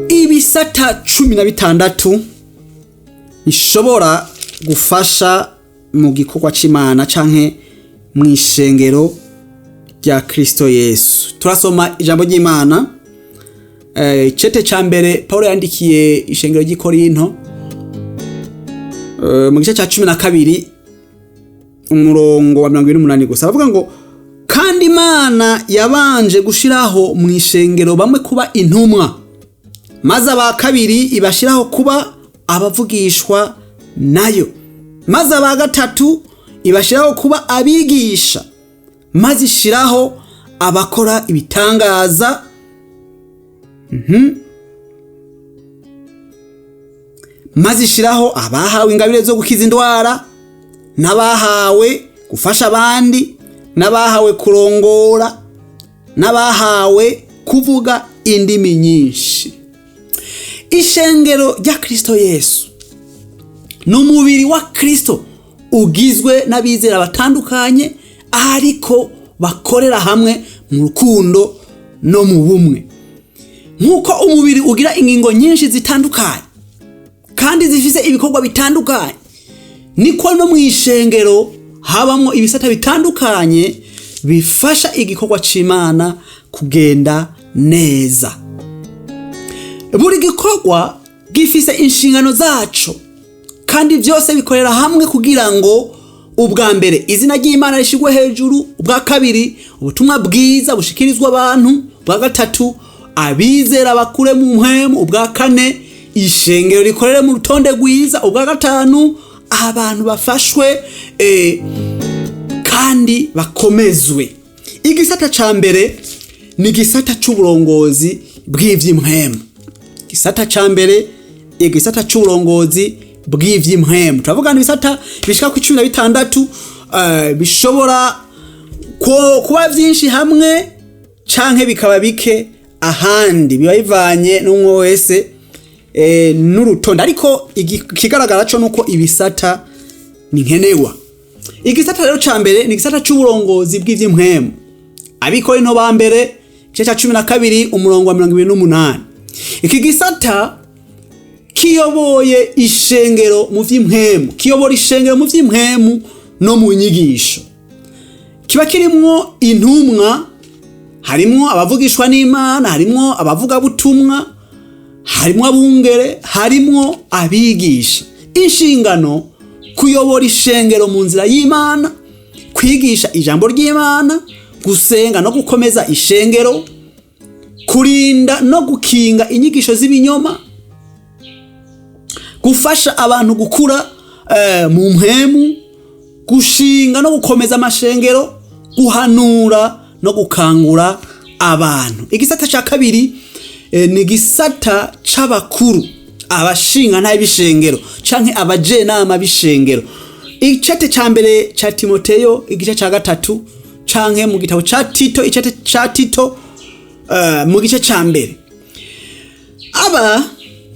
Ibisata 16 bishobora gufasha mu gikorwa c'Imana canke mw'ishengero rya Kristo Yesu. Turasoma ijambo ry'Imana cete ca mbere Paulo yandikiye ishengero ry'i Korinto mu gice ca 12 umurongo wa 28 gusa bavuga ngo kandi Imana yabanje gushiraho mw'ishengero bamwe kuba intumwa, maze aba kabiri ibashiraho kuba abavugishwa nayo, maze aba gatatu ibashiraho kuba abigisha, maze ishiraho abakora ibitangaza, maze ishiraho abahawe ingabire zo gukiza indwara, n'abahawe gufasha abandi, n'abahawe kurongora, n'abahawe kuvuga indimi nyinshi. Ishengero rya Kristo Yesu n'umubiri wa Kristo ugizwe n'abizera batandukanye ariko bakorera hamwe mu rukundo no mu bumwe. Nk'uko umubiri ugira ingingo nyinshi zitandukanye kandi zifise ibikorwa bitandukanye, niko no mu ishengero habamwo ibisata bitandukanye bifasha igikorwa c'Imana kugenda neza. Buri gikorwa gifise inshingano zaco kandi byose bikorera hamwe kugira ngo ubwa mbere izina ry'Imana rishigwe hejuru, ubwa kabiri ubutumwa bwiza bushikirizwa abantu, ubwa gatatu abizera bakure mu mpwemu, ubwa kane ishengero rikorere mu rutonde rwiza, ubwa gatanu abantu bafashwe kandi bakomezwe. Igisata ca mbere ni igisata c'uburongozi bw'ivy'impwemu. Igisata ca mbere igisata c'uburongozi bw'ivy'impwemu. Turavuga ibisata bishika ku 16 bishobora kuba vyinshi hamwe canke bikaba bike ahandi, biba bivanye n'umwe wese n'urutonde, ariko ikigaragara cyo nuko ibisata ni nkenerwa. Igisata rero ca mbere ni igisata c'uburongozi bw'ivy'impwemu. Abikorinto ba mbere igice ca 12 umurongo wa 28. Iki gisata kiyoboye ishengero mu vy'impwemu, kiyobora ishengero mu vy'impwemu no mu nyigisho. Kiba kirimwo intumwa, harimwo abavugishwa n'Imana, harimwo abavuga butumwa, harimwo abungere, harimwo abigisha. Inshingano kuyobora ishengero mu nzira y'Imana, kwigisha ijambo ry'Imana, gusenga no gukomeza ishengero, kurinda no gukinga inyigisho z'ibinyoma, gufasha abantu gukura mu mpwemu, gushinga no gukomeza amashengero, guhanura no gukangura abantu. Igisata ca kabiri ni igisata c'abakuru, abashinga nta bishengero canke abajenama bishengero. Icete ca mbere ca Timoteyo igice ca 3 canke mu gitabo ca Tito icete ca Tito mu gice ca mbere. Aba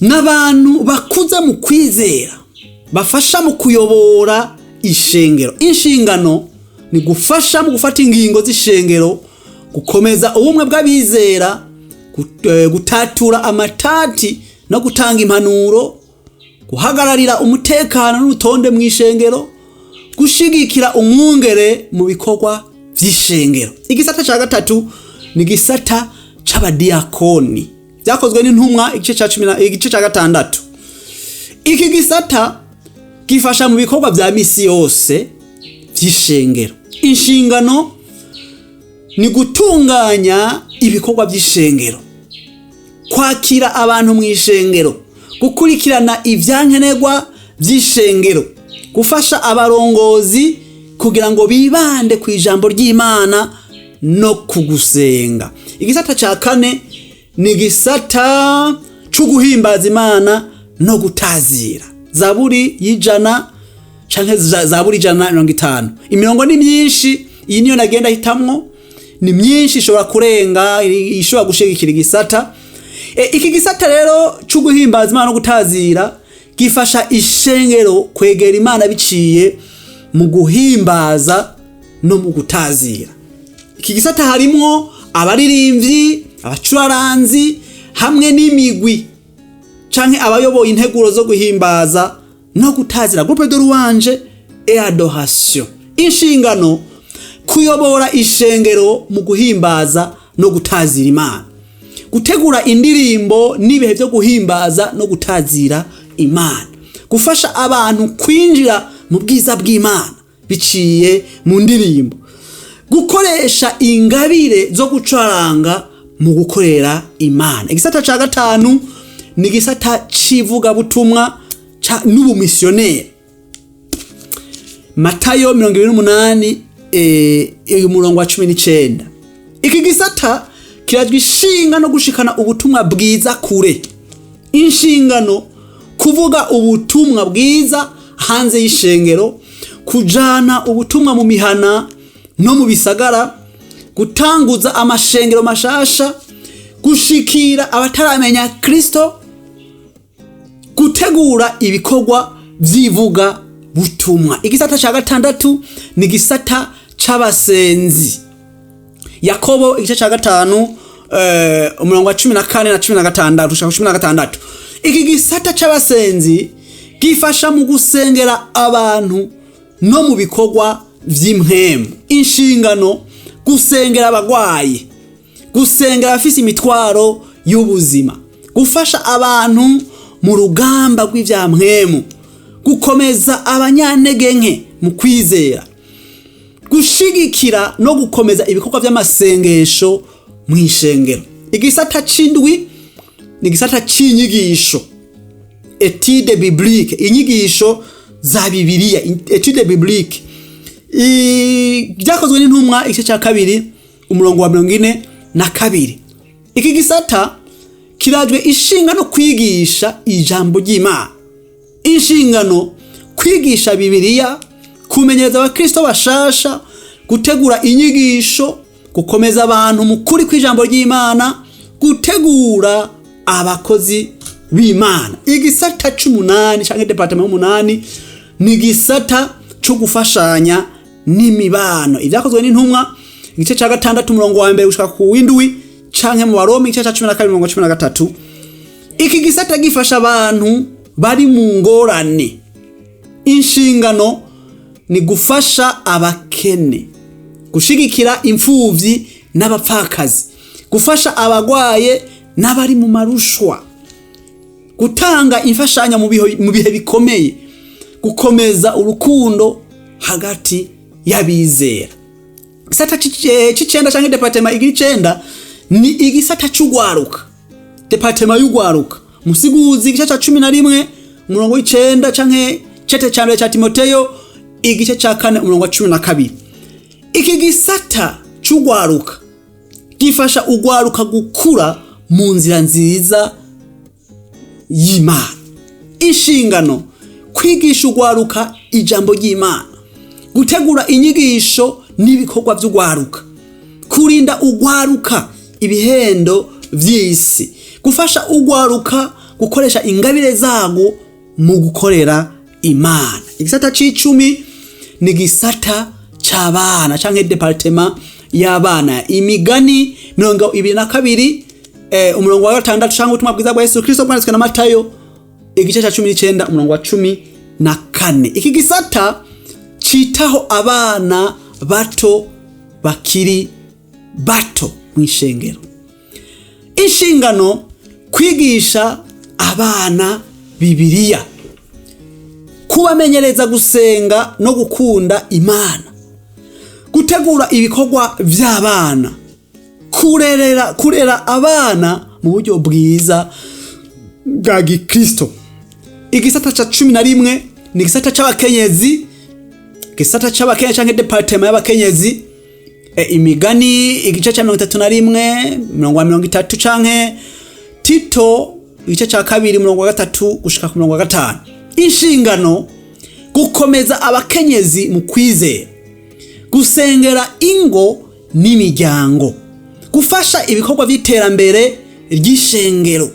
n'abantu bakuza mu kwizera bafasha mu kuyobora ishengero. Inshingano ni gufasha mu gufata ingingo z'ishengero, gukomeza ubumwe bw'abizera, gutatura amatati no gutanga impanuro, guhagararira umutekano n'urutonde mu ishengero, gushigikira umwungere mu bikorwa vy'ishengero. Igisata ca gatatu ni igisata c'abadiakoni, vyakozwe n'intumwa igice ca 6. Iki gisata gifasha mu bikorwa vya misi yose vy'ishengero. Inshingano ni gutunganya ibikorwa vy'ishengero, kwakira abantu mu ishengero, gukurikirana ivyankenerwa vy'ishengero, gufasha abarongozi kugira ngo bibande ku ijambo ry'Imana no kugusenga. Igisata ca kane ni igisata c'uguhimbaza Imana no gutazira. Zaburi y'ijana canke Zaburi 150. Imirongo ni myinshi, iyi niyo nagenda hitamwo, ni myinshi ishobora kurenga, ishobora gushigikira igisata. Iki gisata rero c'uguhimbaza Imana no gutazira gifasha ishengero kwegera Imana biciye mu guhimbaza no mu gutazira. Iki gisata harimwo abaririmbyi, abacuraranzi hamwe n'imigwi canke abayoboye integuro zo guhimbaza no gutazira, groupe de louange et adoration. Inshingano kuyobora ishengero mu guhimbaza no gutazira Imana, gutegura indirimbo n'ibihe byo guhimbaza no gutazira Imana, gufasha abantu kwinjira mu bwiza bw'Imana biciye mu ndirimbo, gukoresha ingabire zo gucaranga mu gukorera Imana. Igisata ca gatanu ni igisata civuga butumwa n'ubumisiyoneri. Matayo 28 umurongo wa 19. Iki gisata kirajwe ishinga no gushikana ubutumwa bwiza kure. Inshingano kuvuga ubutumwa bwiza hanze y'ishengero, kujana ubutumwa mu mihana no mu bisagara, gutanguza amashengero mashasha, gushikira abataramenya Kristo, gutegura ibikorwa vy'ivuga butumwa. Igisata ca gatandatu ni gisata c'abasenzi. Yakobo igice ca gatanu umurongo wa 14 na 16 ushaka 16. Iki gisata c'abasenzi gifasha mu gusengera abantu no mu bikorwa vy'impwemu. Inshingano gusengera abagwayi, gusengera abafise imitwaro y'ubuzima, gufasha abantu mu rugamba rw'ivyampwemu, gukomeza abanyantege nke mu kwizera, gushigikira no gukomeza ibikorwa vy'amasengesho mu ishengero. Igisata c'indwi ni igisata c'inyigisho, étude biblique, inyigisho za Bibiliya, étude biblique. Byakozwe n'intumwa igice ca kabiri umurongo wa 42. Iki gisata kirajwe ishinga no kwigisha ijambo ry'Imana. Inshingano kwigisha Bibiliya, kumenyereza abakristo bashasha, gutegura inyigisho, gukomeza abantu mu kuri kw'ijambo ry'Imana, gutegura abakozi b'Imana. Igisata c'umunani canke departement y'umunani ni igisata cyo gufashanya n'imibano. Ibyakozwe n'intumwa igice ca gatandatu umurongo wa 1 gushika ku w'indwi canke mu Baroma igice ca 12 umurongo wa 13. Iki gisata gifasha abantu bari mu ngorane. Inshingano ni gufasha abakene, gushigikira imfuvyi n'abapfakazi, gufasha abagwaye n'abari mu marushwa, gutanga imfashanyo mu bihe bikomeye, gukomeza urukundo hagati y'abizera. Igisata c'icenda canke departement igicenda ni igisata c'ugwaruka, departement y'ugwaruka. Musiguzi igice ca 11 umurongo w'icenda canke cete ca mbere ca Timoteyo igice ca 4 umurongo wa 12. Iki gisata c'ugwaruka gifasha ugwaruka gukura mu nzira nziza y'Imana. Inshingano kwigisha ugwaruka ijambo ry'Imana, gutegura inyigisho n'ibikorwa vy'ugwaruka, kurinda ugwaruka ibihendo vy'isi, gufasha ugwaruka gukoresha ingabire zago mu gukorera Imana. Igisata c'icumi ni gisata c'abana canke departement y'abana. Imigani 22 umurongo wa 6 canke ubutumwa bwiza bwa Yesu Kristo bwanditswe na Matayo igice ca 19 umurongo wa 14. Iki gisata citaho abana bato bakiri bato mw'ishengero. Inshingano kwigisha abana Bibiliya, kubamenyereza gusenga no gukunda Imana, gutegura ibikorwa vy'abana, kurera abana mu buryo bwiza bwa Gikristo. Igisata ca 11 ni igisata c'abakenyezi, igisata c'abakenyezi canke departement y'abakenyezi. Imigani igice ca 31 umurongo wa 30 canke Tito igice ca 2 umurongo wa 3 gushika ku murongo wa 5. Inshingano gukomeza abakenyezi mu kwizera, gusengera ingo n'imiryango, gufasha ibikorwa by'iterambere ry'ishengero,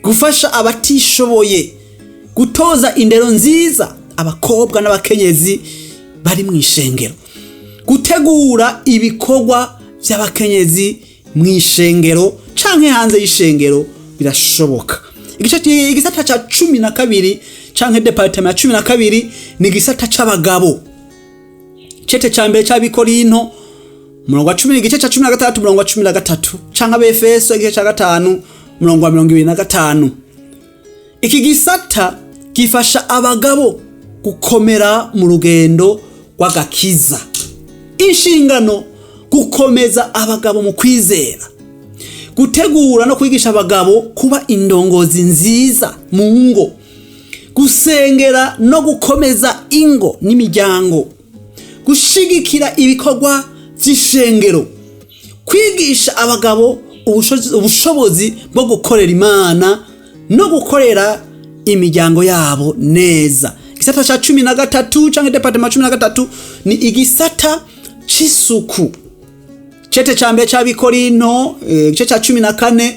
gufasha abatishoboye, gutoza indero nziza abakobwa n'abakenyezi bari mw'ishengero. Gutegura ibikorwa by'abakenyezi mw'ishengero canke hanze y'ishengero birashoboka. Igisata ca 12 canke departement ya 12 ni igisata c'abagabo. Cete ca mbere c'abikorinto umurongo wa 10 igice ca 13 umurongo wa 13 canke abefeso igice ca 5 umurongo wa 25. Iki gisata gifasha abagabo gukomera mu rugendo rw'agakiza. Inshingano gukomeza abagabo mu kwizera, gutegura no kwigisha abagabo kuba indongozi nziza mu ngo, gusengera no gukomeza ingo n'imiryango, gushigikira ibikorwa vy'ishengero, kwigisha abagabo ubushobozi bwo gukorera Imana no gukorera imiryango yabo neza. Igisata ca 13 canke departement 13 ni igisata c'isuku. Cete ca mbere c'abikorinto igice ca 14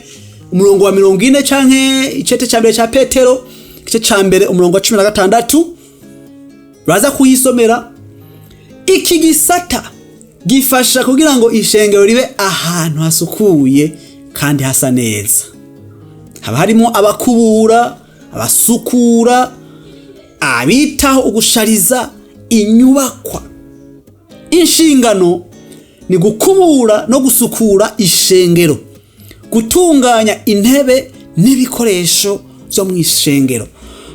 umurongo wa 40 canke icete ca mbere ca Petero igice ca mbere umurongo wa 16 baza kuyisomera. Iki gisata gifasha kugira ngo ishengero ribe ahantu hasukuye kandi hasa neza. Haba harimo abakubura, abasukura, abitaho ugushariza inyubakwa. Inshingano ni gukubura no gusukura ishengero, gutunganya intebe n'ibikoresho byo mu ishengero,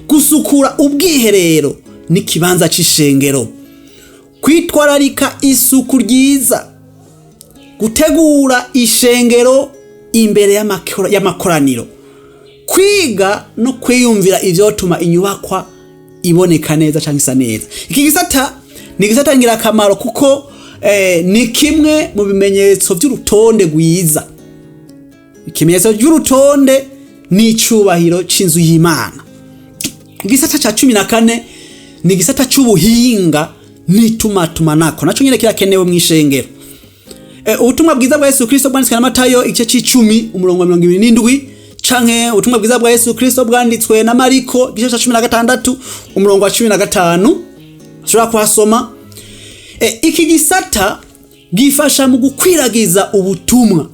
gusukura ubwiherero n'ikibanza c'ishengero, kwitwararika isuku ryiza, gutegura ishengero imbere y'amakoraniro, kwiga no kwiyumvira ivyotuma inyubakwa iboneka neza canke isa neza. Iki gisata ni gisata ngirakamaro kuko ni kimwe mu bimenyetso by'urutonde rwiza. Ikimenyetso by'urutonde ni icubahiro c'inzu y'Imana. Igisata ca 14 ni gisata c'ubuhinga n'itumatumanaho naco nyene kirakenewe mw'ishengero. Ubutumwa bwiza bwa Yesu Kristo bwanditswe na Matayo igice c'10 umurongo wa 27 canke ubutumwa bwiza bwa Yesu Kristo bwanditswe na Mariko igice ca 16 umurongo wa 15 ushobora kuhasoma. Iki gisata gifasha mu gukwiragiza ubutumwa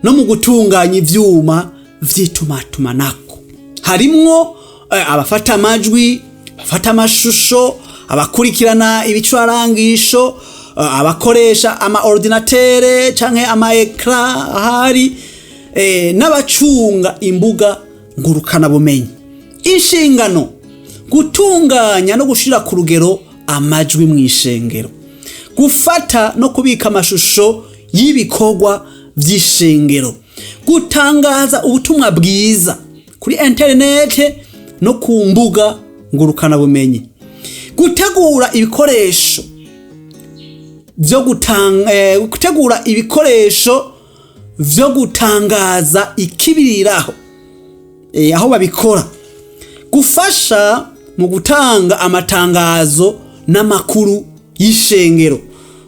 no mu gutunganya ivyuma vy'itumatumanaho. Harimwo abafata amajwi, abafata amashusho, abakurikirana ibicarangisho, abakoresha ama ordinatere canke ama ekra ahari, n'abacunga imbuga ngurukana bumenyi. Inshingano gutunganya no gushira ku rugero amajwi mw'ishengero, gufata no kubika amashusho y'ibikorwa vy'ishengero, gutangaza ubutumwa bwiza kuri internet no ku mbuga ngurukana bumenyi, gutegura ibikoresho vyo gutangaza ikibiriraho aho babikora, gufasha mu gutanga amatangazo n'amakuru y'ishengero,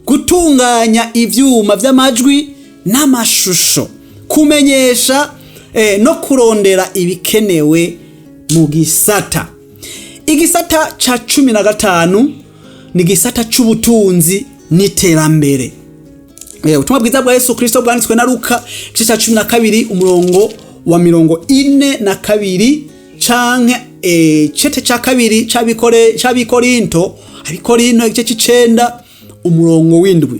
gutunganya ivyuma vy'amajwi n'amashusho, kumenyesha no kurondera ibikenewe mu gisata. Igisata ca 15 ni gisata c'ubutunzi n'iterambere. Ubutumwa bwiza bwa Yesu Kristo bwanditswe na Luka igice ca 12 umurongo wa 42 canke cete ca kabiri c'abikorinto igice c'9 umurongo w'7.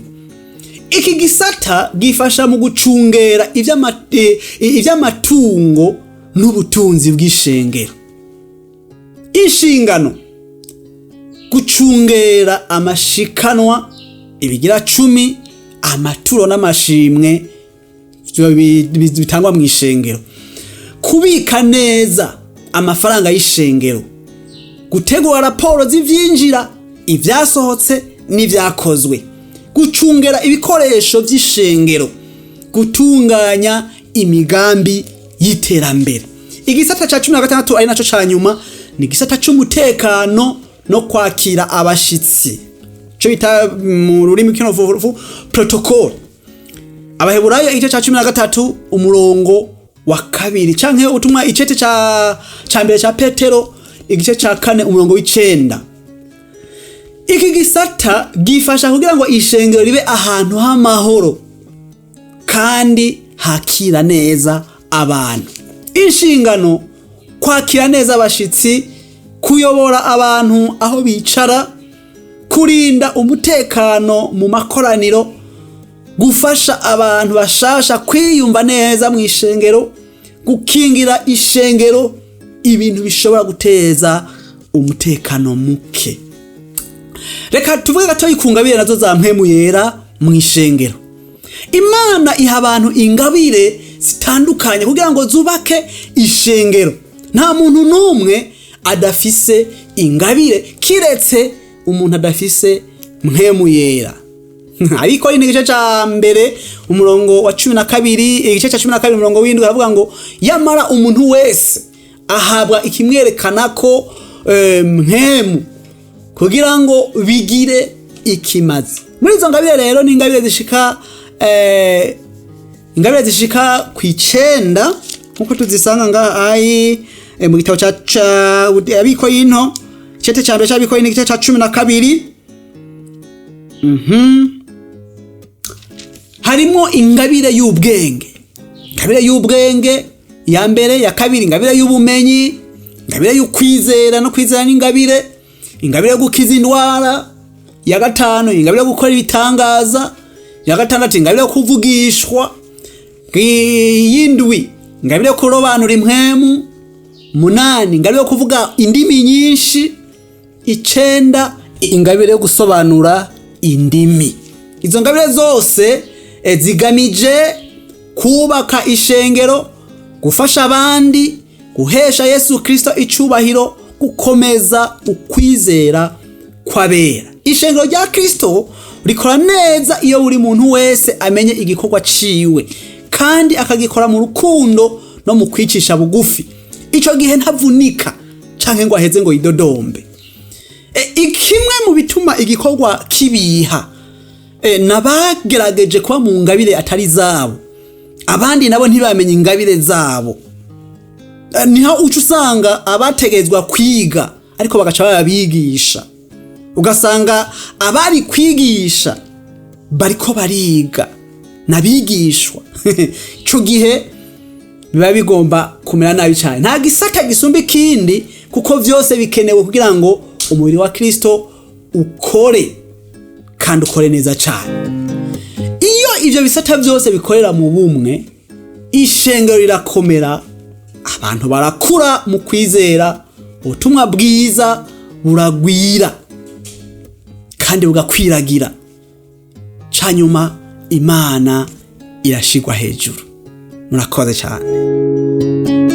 Iki gisata gifasha mu gucungera ivy'amatungo n'ubutunzi bw'ishengero. Inshingano gucungera amashikanwa ibigira 10, amaturo n'amashimwe bitangwa mw'ishengero, kubika neza amafaranga y'ishengero, gutegura raporo z'ivyinjira, ivyasohotse n'ivyakozwe, gucungera ibikoresho vy'ishengero, gutunganya imigambi y'iterambere. Igisata ca 16 ari naco ca nyuma ni igisata c'umutekano no kwakira abashitsi, cyo bita mu rurimi rw'Ikinyarwanda protocol. Abaheburayo igice ca 13 umurongo wa 2 canke utumwa icete ca mbere ca Petero igice ca 4 umurongo w'9. iki gisata gifasha kugira ngo ishengero ribe ahantu h'amahoro kandi hakira neza abantu. Inshingano: kwakira neza abashitsi, kuyobora abantu aho bicara, kurinda umutekano mu makoraniro, gufasha abantu bashasha kwiyumva neza mu ishengero, gukingira ishengero ibintu bishobora guteza umutekano muke. Reka tuvuge gatoyi ku ngabire nazo za mpwemu yera mu ishengero. Imana iha abantu ingabire zitandukanye kugira ngo zubake ishengero. Nta muntu n'umwe adafise ingabire kiretse umuntu adafise mpwemu yera. Ariko igice ca mbere umurongo wa 12, igice ca 12 umurongo w'indwi aravuga ngo yamara umuntu wese ahabwa ikimwerekana ko mpwemu kugira ngo bigire ikimazi. Muri izo ngabire rero ni ingabire zishika ku 9 nkuko tuzisanga ngaha mu gitabo ca abiko y'into cete ca mbere c'abiko y'into igice ca 12. Harimo ingabire y'ubwenge. Ingabire y'ubwenge ya mbere, ya kabiri ingabire y'ubumenyi, ingabire y'ukwizera no kwizera n'ingabire, ingabire yo gukiza indwara, ya gatanu ingabire yo gukora ibitangaza, ya gatandatu ingabire yo kuvugishwa, y'indwi ingabire yo kurobanura impwemu, 8 ingabire yo kuvuga indimi nyinshi, 9 ingabire yo gusobanura indimi. Izo ngabire zose zigamije kubaka ishengero, gufasha abandi, guhesha Yesu Kristo icubahiro, gukomeza ukwizera kw'abera. Ishengero rya Kristo rikora neza iyo buri muntu wese amenye igikorwa ciwe kandi akagikora mu rukundo no mu kwicisha bugufi. Ico gihe ntavunika canke ngo aheze ngo yidodombe. Ikimwe mu bituma igikorwa kibiha nabagerageje kuba mu ngabire atari zabo, abandi nabo ntibamenye ingabire zabo. Niho uca usanga abategezwa kwiga ariko bagaca babigisha, ugasanga abari kwigisha bariko bariga nabigishwa. Ico gihe biba bigomba kumera nabi cyane. Nta gisata gisumba ikindi kuko vyose bikenewe kugira ngo umubiri wa Kristo ukore kandi ukore neza cyane. Iyo ivyo bisata vyose bikorera mu bumwe, ishengero rirakomera, abantu barakura mu kwizera, ubutumwa bwiza buragwira kandi bugakwiragira, canyuma Imana irashigwa hejuru. Murakoze cyane.